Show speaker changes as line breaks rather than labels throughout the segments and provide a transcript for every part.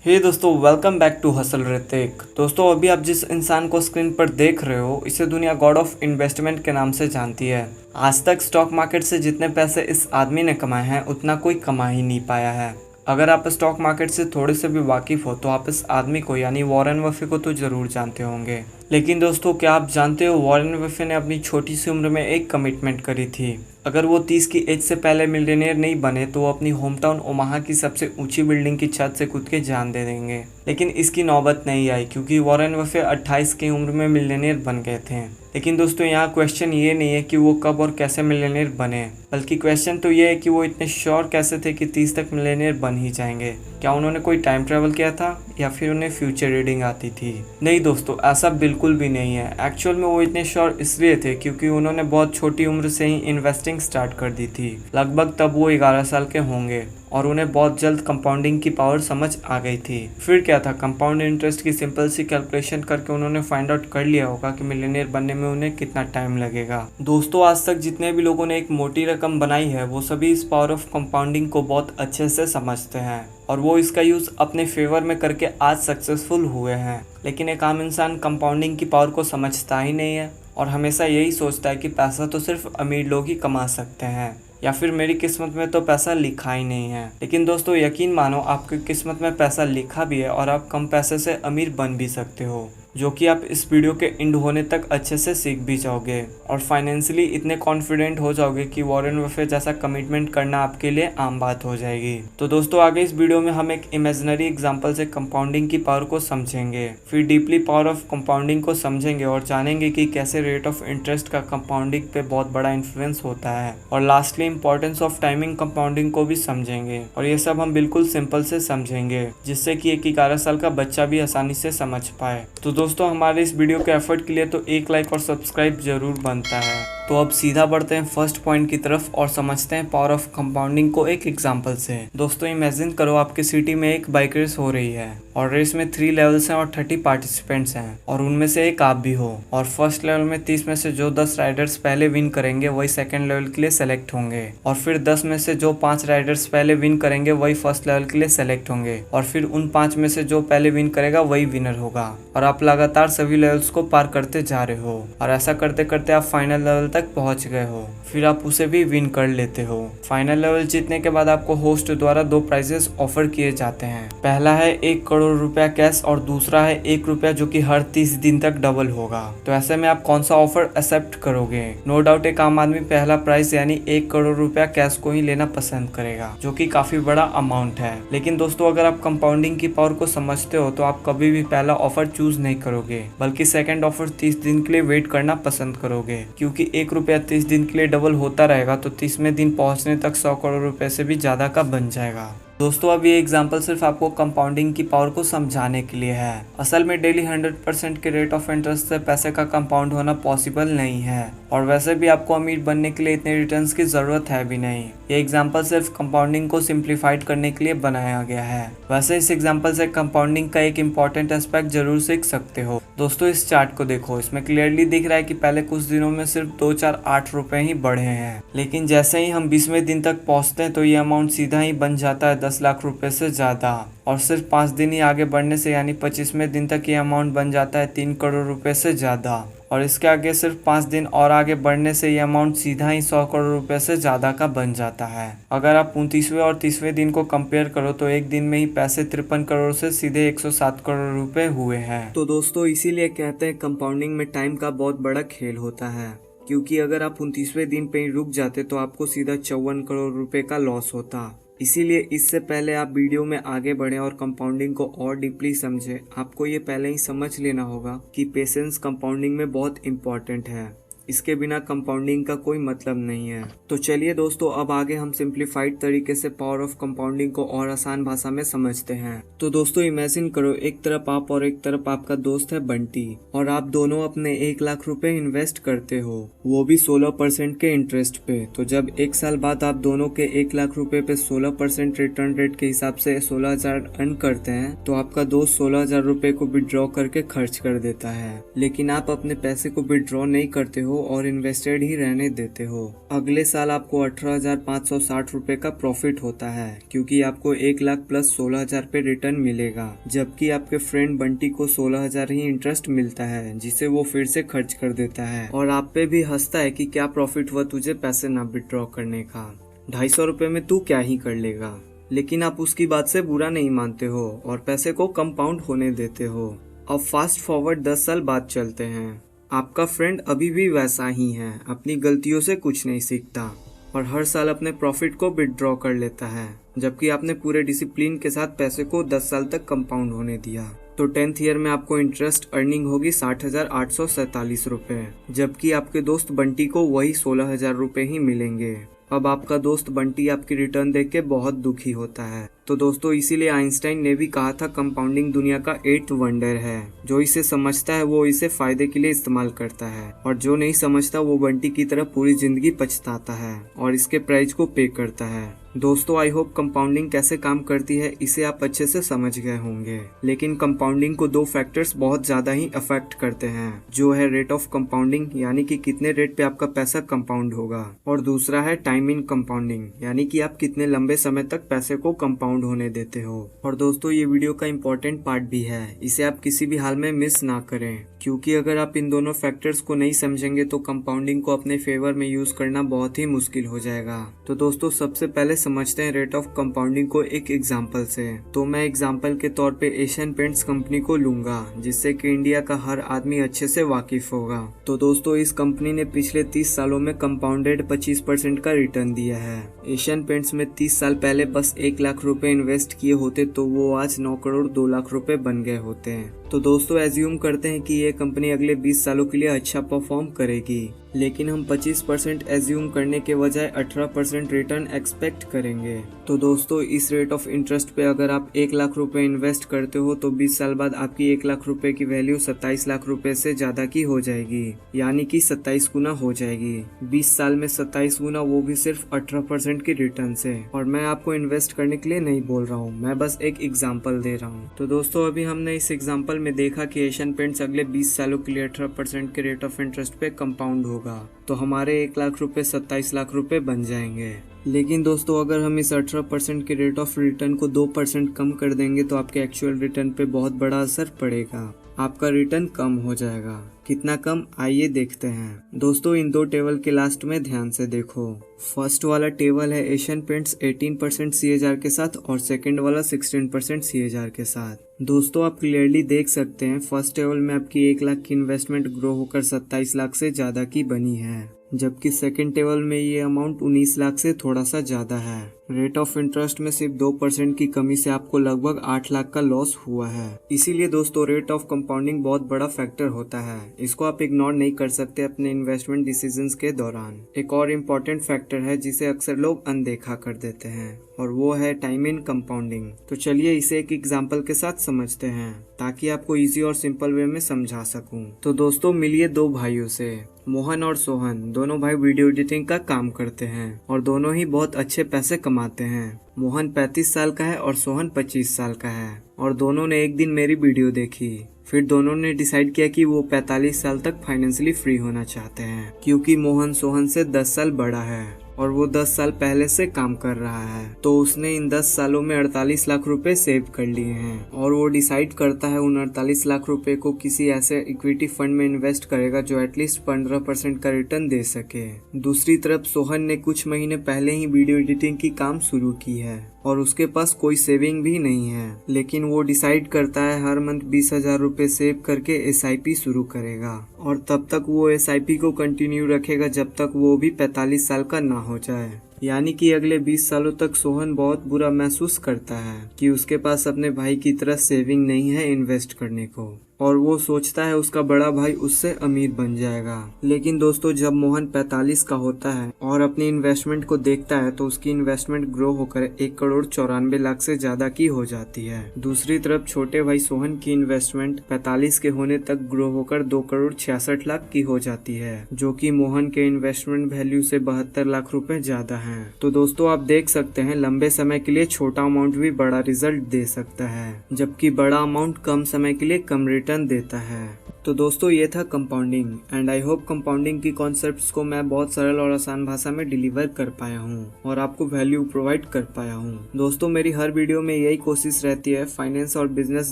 हे दोस्तों, welcome back to hustle Hritik. दोस्तों, अभी आप जिस इंसान को स्क्रीन पर देख रहे हो, इसे दुनिया गॉड ऑफ इन्वेस्टमेंट के नाम से जानती है। आज तक स्टॉक मार्केट से जितने पैसे इस आदमी ने कमाए हैं, उतना कोई कमा ही नहीं पाया है। अगर आप स्टॉक मार्केट से थोड़े से भी वाकिफ हो तो आप इस आदमी को यानी वॉरेन बफे को तो ज़रूर जानते होंगे। लेकिन दोस्तों, क्या आप जानते हो वॉरेन बफे ने अपनी छोटी सी उम्र में एक कमिटमेंट करी थी। अगर वो 30 की एज से पहले मिलियनेयर नहीं बने तो वो अपनी होम टाउन ओमाहा की सबसे ऊंची बिल्डिंग की छत से कूद के जान दे देंगे। लेकिन इसकी नौबत नहीं आई क्योंकि वॉरेन बफे 28 की उम्र में मिलियनेयर बन गए थे। लेकिन दोस्तों, यहाँ क्वेश्चन ये नहीं है कि वो कब और कैसे मिलियनेयर बने, बल्कि क्वेश्चन तो ये है कि वो इतने श्योर कैसे थे कि 30 तक मिलियनेयर बन ही जाएंगे। क्या उन्होंने कोई टाइम ट्रैवल किया था या फिर उन्हें फ्यूचर रीडिंग आती थी? नहीं दोस्तों, ऐसा बिल्कुल भी नहीं है। एक्चुअल में वो इतने श्योर इसलिए थे क्योंकि उन्होंने बहुत छोटी उम्र से ही इन्वेस्टिंग स्टार्ट कर दी थी। लगभग तब वो 11 साल के होंगे और उन्हें बहुत जल्द कंपाउंडिंग की पावर समझ आ गई थी। फिर क्या था, कंपाउंड इंटरेस्ट की सिंपल सी कैलकुलेशन करके उन्होंने फाइंड आउट कर लिया होगा कि मिलियनेयर बनने में उन्हें कितना टाइम लगेगा। दोस्तों, आज तक जितने भी लोगों ने एक मोटी रकम बनाई है, वो सभी इस पावर ऑफ कंपाउंडिंग को बहुत अच्छे से समझते हैं और वो इसका यूज अपने फेवर में करके आज सक्सेसफुल हुए हैं। लेकिन एक आम इंसान कंपाउंडिंग की पावर को समझता ही नहीं है और हमेशा यही सोचता है कि पैसा तो सिर्फ अमीर लोग ही कमा सकते हैं या फिर मेरी किस्मत में तो पैसा लिखा ही नहीं है। लेकिन दोस्तों, यकीन मानो, आपकी किस्मत में पैसा लिखा भी है और आप कम पैसे से अमीर बन भी सकते हो, जो कि आप इस वीडियो के एंड होने तक अच्छे से सीख भी जाओगे और फाइनेंशियली इतने कॉन्फिडेंट हो जाओगे कि वॉरेन बफे जैसा कमिटमेंट करना आपके लिए आम बात हो जाएगी। तो दोस्तों, आगे इस वीडियो में हम एक इमेजिनरी एग्जांपल से कंपाउंडिंग की पावर को समझेंगे, फिर डीपली पावर ऑफ कंपाउंडिंग को समझेंगे और जानेंगे कि कैसे रेट ऑफ इंटरेस्ट का कंपाउंडिंग पे बहुत बड़ा इन्फ्लुएंस होता है, और lastly importance of timing compounding को भी समझेंगे। और ये सब हम बिल्कुल सिंपल से समझेंगे, जिससे कि एक 11 साल का बच्चा भी आसानी से समझ पाए। तो दोस्तों, हमारे इस वीडियो के एफर्ट के लिए तो एक लाइक और सब्सक्राइब जरूर बनता है। तो अब सीधा बढ़ते हैं फर्स्ट पॉइंट की तरफ और समझते हैं पावर ऑफ कंपाउंडिंग को एक एग्जांपल से। दोस्तों, इमेजिन करो आपकी सिटी में एक बाइक रेस हो रही है और रेस में 3 लेवल्स हैं और 30 पार्टिसिपेंट्स हैं और उनमें से एक आप भी हो। और फर्स्ट लेवल में 30 में से जो 10 राइडर्स पहले विन करेंगे वही सेकंड लेवल के लिए सेलेक्ट होंगे, और फिर 10 में से जो 5 राइडर्स पहले विन करेंगे वही फर्स्ट लेवल के लिए सेलेक्ट होंगे, और फिर उन 5 में से जो पहले विन करेगा वही विनर होगा। और आप लगातार सभी लेवल्स को पार करते जा रहे हो और ऐसा करते करते आप फाइनल लेवल तक पहुंच गए हो, फिर आप उसे भी विन कर लेते हो। फाइनल लेवल जीतने के बाद आपको होस्ट द्वारा 2 प्राइजेस ऑफर किए जाते हैं। पहला है 1 करोड़ रुपया कैश और दूसरा है 1 रुपया, जो कि हर 30 दिन तक डबल होगा। तो ऐसे में आप कौन सा ऑफर एक्सेप्ट करोगे? नो डाउट एक आम आदमी पहला प्राइज यानी 1 करोड़ रुपया कैश को ही लेना पसंद करेगा, जो कि काफी बड़ा अमाउंट है। लेकिन दोस्तों, अगर आप कंपाउंडिंग की पावर को समझते हो तो आप कभी भी पहला ऑफर चूज नहीं करोगे, बल्कि सेकंड ऑफर 30 दिन के लिए वेट करना पसंद करोगे, क्योंकि 1 रुपया 30 दिन के लिए डबल होता रहेगा तो 30वें दिन पहुंचने तक 100 करोड़ रुपए से भी ज्यादा का बन जाएगा। दोस्तों, अब ये एग्जाम्पल सिर्फ आपको कंपाउंडिंग की पावर को समझाने के लिए है। असल में डेली 100% के रेट ऑफ इंटरेस्ट से पैसे का कंपाउंड होना पॉसिबल नहीं है, और वैसे भी आपको अमीर बनने के लिए इतने रिटर्न्स की जरूरत है भी नहीं। ये एग्जाम्पल सिर्फ कंपाउंडिंग को सिंप्लीफाइड करने के लिए बनाया गया है। वैसे इस एग्जाम्पल से कंपाउंडिंग का एक इम्पॉर्टेंट एस्पेक्ट जरूर सीख सकते हो। दोस्तों, इस चार्ट को देखो, इसमें क्लियरली दिख रहा है कि पहले कुछ दिनों में सिर्फ 2, 4, 8 रुपए ही बढ़े हैं, लेकिन जैसे ही हम 20वें दिन तक पहुंचते हैं तो ये अमाउंट सीधा ही बन जाता है 10 लाख रुपए से ज्यादा, और सिर्फ 5 दिन ही आगे बढ़ने से यानी 25वें दिन तक ये अमाउंट बन जाता है 3 करोड़ रुपए से ज्यादा, और इसके आगे सिर्फ 5 दिन और आगे बढ़ने से ये अमाउंट सीधा ही 100 करोड़ रुपए से ज्यादा का बन जाता है। अगर आप 29वें और 30वें दिन को कंपेयर करो तो एक दिन में ही पैसे 53 करोड़ से सीधे 107 करोड़ रुपए हुए हैं। तो दोस्तों, इसीलिए कहते हैं कंपाउंडिंग में टाइम का बहुत बड़ा खेल होता है, क्योंकि अगर आप 29वें दिन पे ही रुक जाते तो आपको सीधा 54 करोड़ रुपए का लॉस होता। इसीलिए इससे पहले आप वीडियो में आगे बढ़े और कंपाउंडिंग को और डीपली समझे, आपको ये पहले ही समझ लेना होगा कि पेशेंस कंपाउंडिंग में बहुत इंपॉर्टेंट है। इसके बिना कंपाउंडिंग का कोई मतलब नहीं है। तो चलिए दोस्तों, अब आगे हम सिंप्लीफाइड तरीके से पावर ऑफ कंपाउंडिंग को और आसान भाषा में समझते हैं। तो दोस्तों, इमेजिन करो एक तरफ आप और एक तरफ आपका दोस्त है बंटी, और आप दोनों अपने 1 लाख रुपए इन्वेस्ट करते हो, वो भी 16% के इंटरेस्ट पे। तो जब 1 साल बाद आप दोनों के 1 लाख रुपए पे 16% रिटर्न रेट के हिसाब से 16,000 अर्न करते हैं, तो आपका दोस्त 16,000 रुपए को विड्रॉ करके खर्च कर देता है। लेकिन आप अपने पैसे को विड्रॉ नहीं करते हो, हो और इन्वेस्टेड ही रहने देते हो, अगले साल आपको 18,560 रुपए का प्रॉफिट होता है, क्योंकि आपको 1 लाख प्लस 16,000 पे रिटर्न मिलेगा, जबकि आपके फ्रेंड बंटी को 16,000 ही इंटरेस्ट मिलता है, जिसे वो फिर से खर्च कर देता है और आप पे भी हंसता है कि क्या प्रॉफिट हुआ तुझे पैसे ना विड्रॉ करने का, 250 रुपए में तू क्या ही कर लेगा। लेकिन आप उसकी बात से बुरा नहीं मानते हो और पैसे को कंपाउंड होने देते हो। अब फास्ट फॉरवर्ड 10 साल बाद चलते हैं। आपका फ्रेंड अभी भी वैसा ही है, अपनी गलतियों से कुछ नहीं सीखता और हर साल अपने प्रॉफिट को विड्रॉ कर लेता है, जबकि आपने पूरे डिसिप्लिन के साथ पैसे को 10 साल तक कंपाउंड होने दिया। तो 10th ईयर में आपको इंटरेस्ट अर्निंग होगी 60,847 रुपए, जबकि आपके दोस्त बंटी को वही 16,000 रुपए ही मिलेंगे। अब आपका दोस्त बंटी आपकी रिटर्न देख के बहुत दुखी होता है। तो दोस्तों इसीलिए आइंस्टाइन ने भी कहा था कंपाउंडिंग दुनिया का 8th वंडर है। जो इसे समझता है वो इसे फायदे के लिए इस्तेमाल करता है और जो नहीं समझता वो बंटी की तरह पूरी जिंदगी पछताता है और इसके प्राइस को पे करता है। दोस्तों आई होप कंपाउंडिंग कैसे काम करती है इसे आप अच्छे से समझ गए होंगे, लेकिन कंपाउंडिंग को 2 फैक्टर्स बहुत ज्यादा ही अफेक्ट करते हैं, जो है रेट ऑफ कंपाउंडिंग यानी कि कितने रेट पे आपका पैसा कंपाउंड होगा, और दूसरा है टाइम इन कंपाउंडिंग यानी कि आप कितने लंबे समय तक पैसे को कंपाउंड होने देते हो। और दोस्तों ये वीडियो का इम्पोर्टेंट पार्ट भी है, इसे आप किसी भी हाल में मिस ना करें, क्योंकि अगर आप इन दोनों फैक्टर्स को नहीं समझेंगे तो कंपाउंडिंग को अपने फेवर में यूज करना बहुत ही मुश्किल हो जाएगा। तो दोस्तों सबसे पहले समझते हैं रेट ऑफ कंपाउंडिंग को एक एग्जांपल से। तो मैं एग्जांपल के तौर पे एशियन पेंट्स कंपनी को लूंगा, जिससे कि इंडिया का हर आदमी अच्छे से वाकिफ होगा। तो दोस्तों इस कंपनी ने पिछले 30 सालों में कंपाउंडेड 25% का रिटर्न दिया है। एशियन पेंट्स में 30 साल पहले बस 1 लाख रुपए इन्वेस्ट किए होते तो वो आज 9 करोड़ 2 लाख रुपए बन गए होते हैं। तो दोस्तों एज्यूम करते हैं कि ये कंपनी अगले 20 सालों के लिए अच्छा परफॉर्म करेगी, लेकिन हम 25% एज्यूम करने के बजाय 18% रिटर्न एक्सपेक्ट करेंगे। तो दोस्तों इस रेट ऑफ इंटरेस्ट पे अगर आप 1 लाख रुपए इन्वेस्ट करते हो तो 20 साल बाद आपकी 1 लाख रुपए की वैल्यू 27 लाख रुपए से ज्यादा की हो जाएगी, यानी कि 27 गुना हो जाएगी। 20 साल में 27 गुना, वो भी सिर्फ 18% की रिटर्न से। और मैं आपको इन्वेस्ट करने के लिए नहीं बोल रहा हूँ, मैं बस एक एग्जाम्पल दे रहा हूँ। तो दोस्तों अभी हमने इस एग्जाम्पल में देखा कि एशियन पेंट्स अगले 20 सालों के लिए 18% के रेट ऑफ इंटरेस्ट पे कंपाउंड होगा, तो हमारे 1 लाख रुपए 27 लाख रुपए बन जाएंगे। लेकिन दोस्तों अगर हम इस 18% के रेट ऑफ रिटर्न को 2% कम कर देंगे तो आपके एक्चुअल रिटर्न पे बहुत बड़ा असर पड़ेगा, आपका रिटर्न कम हो जाएगा। कितना कम, आइए देखते हैं। दोस्तों इन 2 टेबल के लास्ट में ध्यान से देखो। फर्स्ट वाला टेबल है एशियन पेंट्स 18% CAGR के साथ और सेकंड वाला 16% CAGR के साथ। दोस्तों आप क्लियरली देख सकते हैं फर्स्ट टेबल में आपकी 1 लाख की इन्वेस्टमेंट ग्रो होकर 27 लाख से ज्यादा की बनी है, जबकि सेकंड टेबल में ये अमाउंट 19 लाख से थोड़ा सा ज्यादा है। रेट ऑफ इंटरेस्ट में सिर्फ 2% की कमी से आपको लगभग 8 लाख का लॉस हुआ है। इसीलिए दोस्तों रेट ऑफ कंपाउंडिंग बहुत बड़ा फैक्टर होता है, इसको आप इग्नोर नहीं कर सकते अपने इन्वेस्टमेंट डिसीजंस के दौरान। एक और इम्पोर्टेंट फैक्टर है जिसे अक्सर लोग अनदेखा कर देते हैं और वो है टाइम इन कंपाउंडिंग। तो चलिए इसे एक एग्जाम्पल के साथ समझते हैं ताकि आपको इजी और सिंपल वे में समझा सकूं। तो दोस्तों मिलिए 2 भाइयों से, मोहन और सोहन। दोनों भाई वीडियो एडिटिंग का काम करते हैं और दोनों ही बहुत अच्छे पैसे कमाते हैं। मोहन 35 साल का है और सोहन 25 साल का है और दोनों ने एक दिन मेरी वीडियो देखी। फिर दोनों ने डिसाइड किया कि वो 45 साल तक फाइनेंशियली फ्री होना चाहते हैं, क्योंकि मोहन सोहन से 10 साल बड़ा है और वो 10 साल पहले से काम कर रहा है। तो उसने इन 10 सालों में 48 लाख रुपए सेव कर लिए हैं और वो डिसाइड करता है उन 48 लाख रुपए को किसी ऐसे इक्विटी फंड में इन्वेस्ट करेगा जो एटलीस्ट 15% का रिटर्न दे सके। दूसरी तरफ सोहन ने कुछ महीने पहले ही वीडियो एडिटिंग की काम शुरू की है और उसके पास कोई सेविंग भी नहीं है, लेकिन वो डिसाइड करता है हर मंथ 20,000 रुपए सेव करके SIP शुरू करेगा और तब तक वो SIP को कंटिन्यू रखेगा जब तक वो भी 45 साल का ना हो जाए। यानी कि अगले 20 सालों तक सोहन बहुत बुरा महसूस करता है कि उसके पास अपने भाई की तरह सेविंग नहीं है इन्वेस्ट करने को, और वो सोचता है उसका बड़ा भाई उससे अमीर बन जाएगा। लेकिन दोस्तों जब मोहन 45 का होता है और अपनी इन्वेस्टमेंट को देखता है तो उसकी इन्वेस्टमेंट ग्रो होकर 1 करोड़ 94 लाख से ज्यादा की हो जाती है। दूसरी तरफ छोटे भाई सोहन की इन्वेस्टमेंट 45 के होने तक ग्रो होकर 2 करोड़ 66 लाख की हो जाती है, जो कि मोहन के इन्वेस्टमेंट वैल्यू से 72 लाख रुपए ज्यादा है। तो दोस्तों आप देख सकते हैं लंबे समय के लिए छोटा अमाउंट भी बड़ा रिजल्ट दे सकता है, जबकि बड़ा अमाउंट कम समय के लिए कम रिटर्न देता है। तो दोस्तों ये था compounding and I hope compounding की कॉन्सेप्ट्स को मैं बहुत सरल और आसान भाषा में डिलीवर कर पाया हूँ और आपको वैल्यू प्रोवाइड कर पाया हूँ। दोस्तों मेरी हर वीडियो में यही कोशिश रहती है फाइनेंस और बिजनेस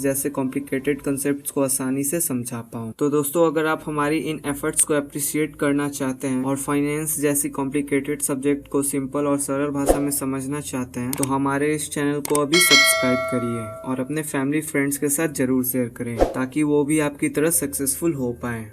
जैसे कॉम्प्लिकेटेड कंसेप्ट्स को आसानी से समझा पाऊँ। तो दोस्तों अगर आप हमारी इन एफर्ट्स को अप्रिशिएट करना चाहते हैं और फाइनेंस जैसी कॉम्प्लिकेटेड सब्जेक्ट को सिंपल और सरल भाषा में समझना चाहते हैं तो हमारे इस चैनल को अभी सब्सक्राइब करिए और अपने फैमिली फ्रेंड्स के साथ जरूर शेयर करें ताकि वो भी आपकी तरह सक्सेसफुल हो पाए।